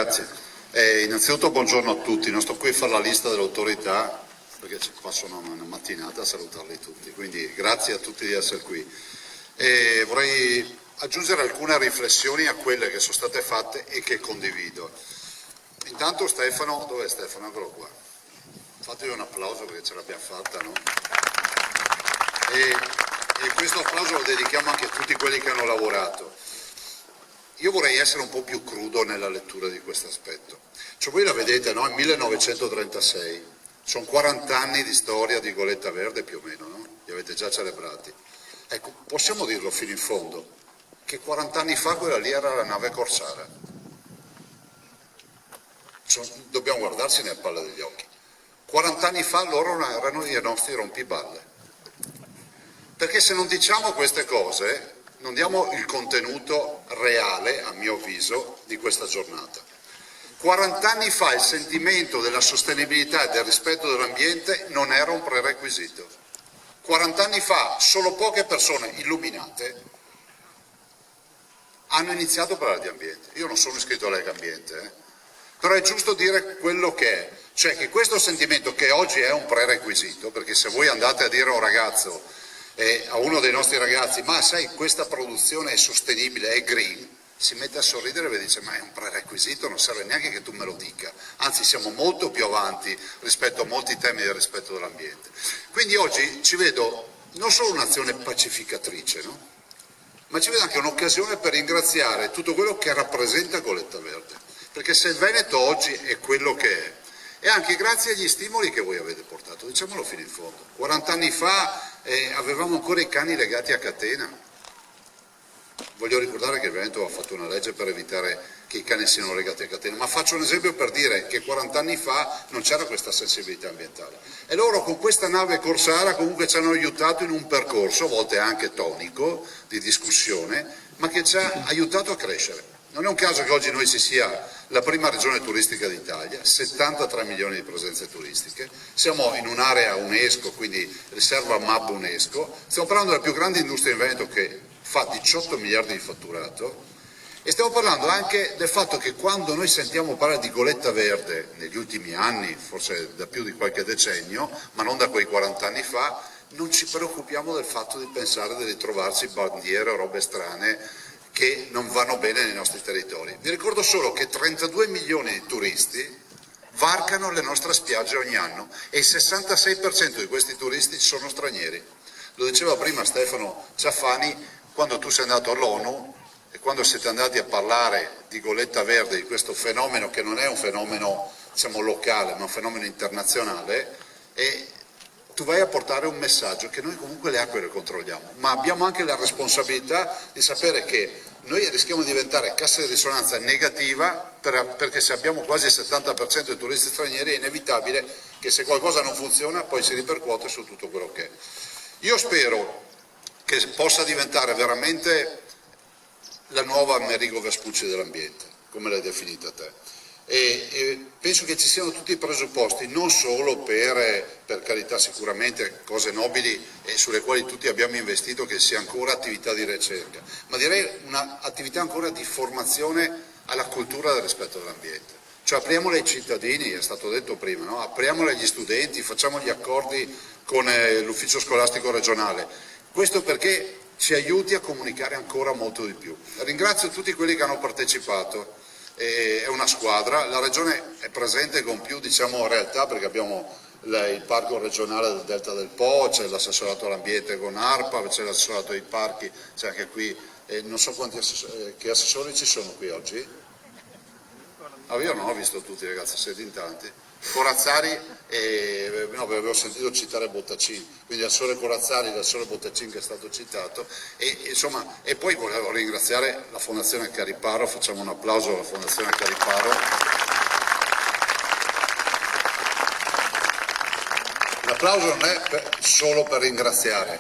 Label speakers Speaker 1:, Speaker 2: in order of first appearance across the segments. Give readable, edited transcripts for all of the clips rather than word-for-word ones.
Speaker 1: Grazie. Innanzitutto buongiorno a tutti, non sto qui a fare la lista delle autorità perché ci passo una mattinata a salutarli tutti, quindi grazie a tutti di essere qui. Vorrei aggiungere alcune riflessioni a quelle che sono state fatte e che condivido. Intanto Stefano, dov'è Stefano? Eccolo qua. Fategli un applauso perché ce l'abbiamo fatta, no? E questo applauso lo dedichiamo anche a tutti quelli che hanno lavorato. Io vorrei essere un po' più crudo nella lettura di questo aspetto. Cioè voi la vedete, no? È 1936, sono 40 anni di storia di Goletta Verde più o meno, no? Li avete già celebrati. Ecco, possiamo dirlo fino in fondo, che 40 anni fa quella lì era la nave Corsara. Dobbiamo guardarsi nelle palle degli occhi. 40 anni fa loro erano i nostri rompiballe. Perché se non diciamo queste cose non diamo il contenuto reale, a mio avviso, di questa giornata. 40 anni fa il sentimento della sostenibilità e del rispetto dell'ambiente non era un prerequisito. 40 anni fa solo poche persone illuminate hanno iniziato a parlare di ambiente. Io non sono iscritto a Lega Ambiente, però è giusto dire quello che è. Cioè che questo sentimento, che oggi è un prerequisito, perché se voi andate a dire a un ragazzo, a uno dei nostri ragazzi, ma sai questa produzione è sostenibile, è green, si mette a sorridere e vi dice ma è un prerequisito, non serve neanche che tu me lo dica, anzi siamo molto più avanti rispetto a molti temi del rispetto dell'ambiente. Quindi oggi ci vedo non solo un'azione pacificatrice, no? Ma ci vedo anche un'occasione per ringraziare tutto quello che rappresenta Goletta Verde, perché se il Veneto oggi è quello che è anche grazie agli stimoli che voi avete portato, diciamolo fino in fondo. 40 anni fa avevamo ancora i cani legati a catena. Voglio ricordare che il Veneto ha fatto una legge per evitare che i cani siano legati a catena, ma faccio un esempio per dire che 40 anni fa non c'era questa sensibilità ambientale. E loro con questa nave Corsara comunque ci hanno aiutato in un percorso, a volte anche tonico, di discussione, ma che ci ha aiutato a crescere. Non è un caso che oggi noi si sia la prima regione turistica d'Italia, 73 milioni di presenze turistiche, siamo in un'area UNESCO, quindi riserva MAB UNESCO, stiamo parlando della più grande industria in Veneto che fa 18 miliardi di fatturato e stiamo parlando anche del fatto che quando noi sentiamo parlare di Goletta Verde negli ultimi anni, forse da più di qualche decennio, ma non da quei 40 anni fa, non ci preoccupiamo del fatto di pensare di ritrovarci bandiere o robe strane che non vanno bene nei nostri territori. Vi ricordo solo che 32 milioni di turisti varcano le nostre spiagge ogni anno e il 66% di questi turisti sono stranieri. Lo diceva prima Stefano Ciaffani, quando tu sei andato all'ONU e quando siete andati a parlare di Goletta Verde, di questo fenomeno che non è un fenomeno diciamo locale ma un fenomeno internazionale, e tu vai a portare un messaggio che noi comunque le acque le controlliamo, ma abbiamo anche la responsabilità di sapere che noi rischiamo di diventare cassa di risonanza negativa perché se abbiamo quasi il 70% di turisti stranieri è inevitabile che se qualcosa non funziona poi si ripercuote su tutto quello che è. Io spero che possa diventare veramente la nuova Amerigo Vespucci dell'ambiente, come l'hai definita te. E penso che ci siano tutti i presupposti, non solo per carità sicuramente cose nobili e sulle quali tutti abbiamo investito, che sia ancora attività di ricerca, ma direi un'attività ancora di formazione alla cultura del rispetto dell'ambiente. Cioè apriamole ai cittadini, è stato detto prima, no? Apriamole agli studenti, facciamo gli accordi con l'ufficio scolastico regionale. Questo perché ci aiuti a comunicare ancora molto di più. Ringrazio tutti quelli che hanno partecipato. È una squadra, la Regione è presente con più diciamo, realtà perché abbiamo il parco regionale del Delta del Po, c'è l'assessorato all'ambiente con ARPA, c'è l'assessorato ai parchi, c'è anche qui, non so che assessori ci sono qui oggi? Io non ho visto tutti ragazzi, siete in tanti. Corazzari, no, avevo sentito citare Bottacin, quindi l'assessore Corazzari, l'assessore Bottacin che è stato citato e poi volevo ringraziare la Fondazione Cariparo, facciamo un applauso alla Fondazione Cariparo. L'applauso non è solo per ringraziare,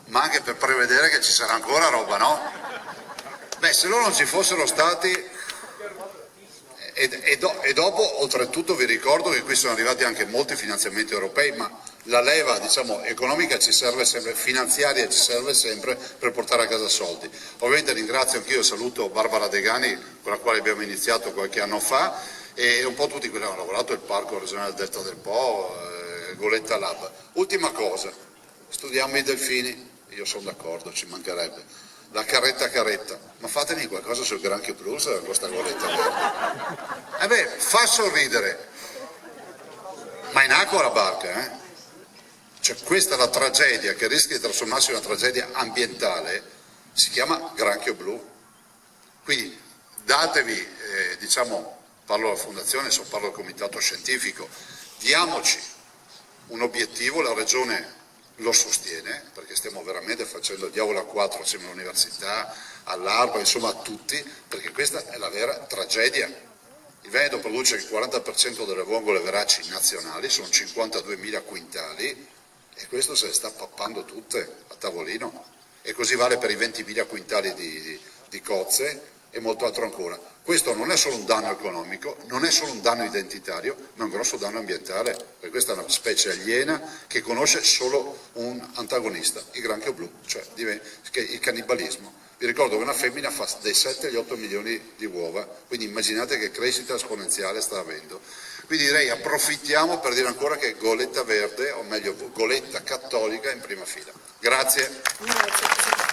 Speaker 1: ma anche per prevedere che ci sarà ancora roba, no? Beh, se loro non ci fossero stati... E dopo, oltretutto, vi ricordo che qui sono arrivati anche molti finanziamenti europei, ma la leva, diciamo, economica ci serve sempre, finanziaria ci serve sempre per portare a casa soldi. Ovviamente ringrazio anch'io e saluto Barbara Degani, con la quale abbiamo iniziato qualche anno fa, e un po' tutti quelli che hanno lavorato, il Parco Regionale del Delta del Po, Goletta Lab. Ultima cosa, studiamo i delfini, io sono d'accordo, ci mancherebbe. La carretta, ma fatemi qualcosa sul granchio blu con questa goletta. Fa sorridere, ma in acqua la barca, Cioè, questa è la tragedia che rischia di trasformarsi in una tragedia ambientale, si chiama granchio blu. Quindi datevi, diciamo, parlo alla fondazione, parlo al comitato scientifico, diamoci un obiettivo, la regione lo sostiene, perché stiamo veramente facendo il diavolo a quattro assieme all'università, all'ARPA, insomma a tutti, perché questa è la vera tragedia. Il Veneto produce il 40% delle vongole veraci nazionali, sono 52.000 quintali, e questo se le sta pappando tutte a tavolino, e così vale per i 20.000 quintali di cozze e molto altro ancora. Questo non è solo un danno economico, non è solo un danno identitario, ma un grosso danno ambientale, perché questa è una specie aliena che conosce solo un antagonista, il granchio blu, cioè il cannibalismo. Vi ricordo che una femmina fa dai 7 agli 8 milioni di uova, quindi immaginate che crescita esponenziale sta avendo. Quindi direi approfittiamo per dire ancora che Goletta Verde, o meglio Goletta Cattolica, è in prima fila. Grazie.